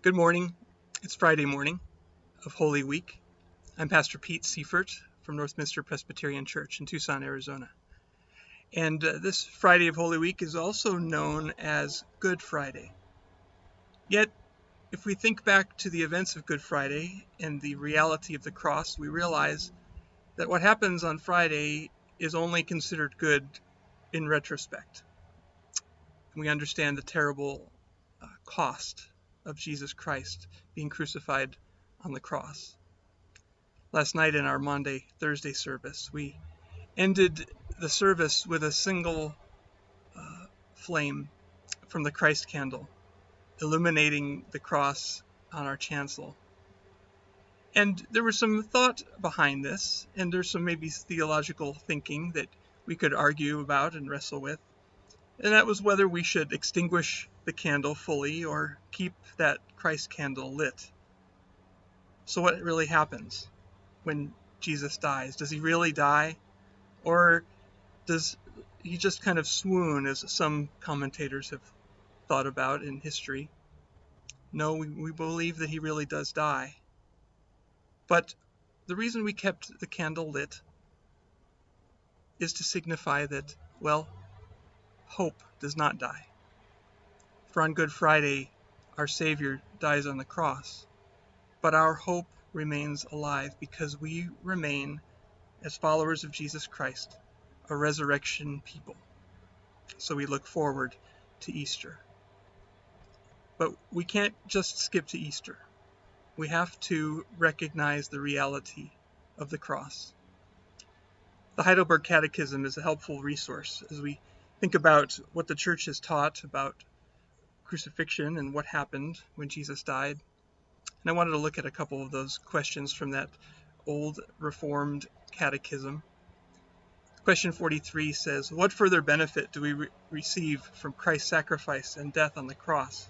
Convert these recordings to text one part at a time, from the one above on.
Good morning. It's Friday morning of Holy Week. I'm Pastor Pete Seiferth from Northminster Presbyterian Church in Tucson, Arizona. And this Friday of Holy Week is also known as Good Friday. Yet, if we think back to the events of Good Friday and the reality of the cross, we realize that what happens on Friday is only considered good in retrospect. We understand the terrible cost of Jesus Christ being crucified on the cross. Last night in our Maundy Thursday service, we ended the service with a single flame from the Christ candle, illuminating the cross on our chancel. And there was some thought behind this, and there's some maybe theological thinking that we could argue about and wrestle with. And that was whether we should extinguish the candle fully or keep that Christ candle lit. So what really happens when Jesus dies? Does he really die? Or does he just kind of swoon, as some commentators have thought about in history? No, we believe that he really does die. But the reason we kept the candle lit is to signify that, well, hope does not die. For on Good Friday, our Savior dies on the cross, but our hope remains alive because we remain, as followers of Jesus Christ, a resurrection people. So we look forward to Easter. But we can't just skip to Easter. We have to recognize the reality of the cross. The Heidelberg Catechism is a helpful resource as we think about what the Church has taught about crucifixion and what happened when Jesus died. And I wanted to look at a couple of those questions from that old Reformed Catechism. Question 43 says, what further benefit do we receive from Christ's sacrifice and death on the cross?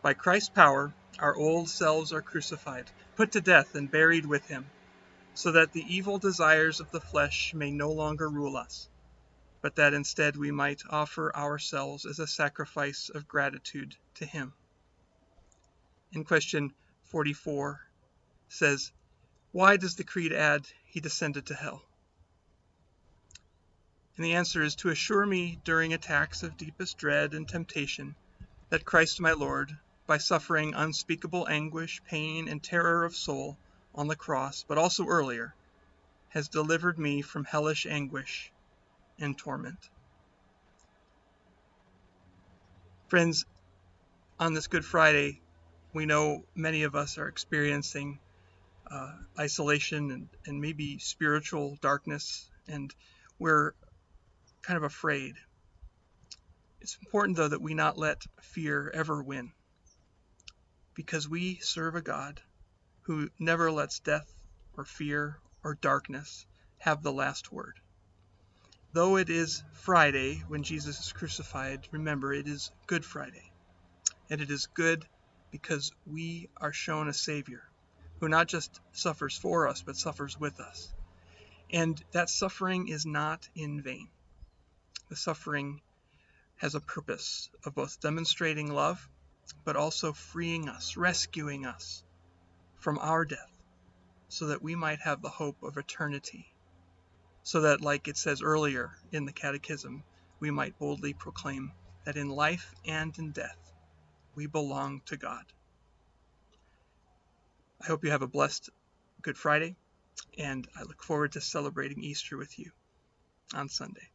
By Christ's power, our old selves are crucified, put to death and buried with him, so that the evil desires of the flesh may no longer rule us, but that instead we might offer ourselves as a sacrifice of gratitude to him. And question 44 says, why does the Creed add, he descended to hell? And the answer is to assure me during attacks of deepest dread and temptation that Christ my Lord, by suffering unspeakable anguish, pain, and terror of soul on the cross, but also earlier, has delivered me from hellish anguish and torment. Friends, on this Good Friday, we know many of us are experiencing isolation and maybe spiritual darkness, and we're kind of afraid. It's important, though, that we not let fear ever win, because we serve a God who never lets death or fear or darkness have the last word. Though it is Friday when Jesus is crucified, remember, it is Good Friday. And it is good because we are shown a Savior who not just suffers for us, but suffers with us. And that suffering is not in vain. The suffering has a purpose of both demonstrating love, but also freeing us, rescuing us from our death, so that we might have the hope of eternity. So that, like it says earlier in the Catechism, we might boldly proclaim that in life and in death, we belong to God. I hope you have a blessed Good Friday, and I look forward to celebrating Easter with you on Sunday.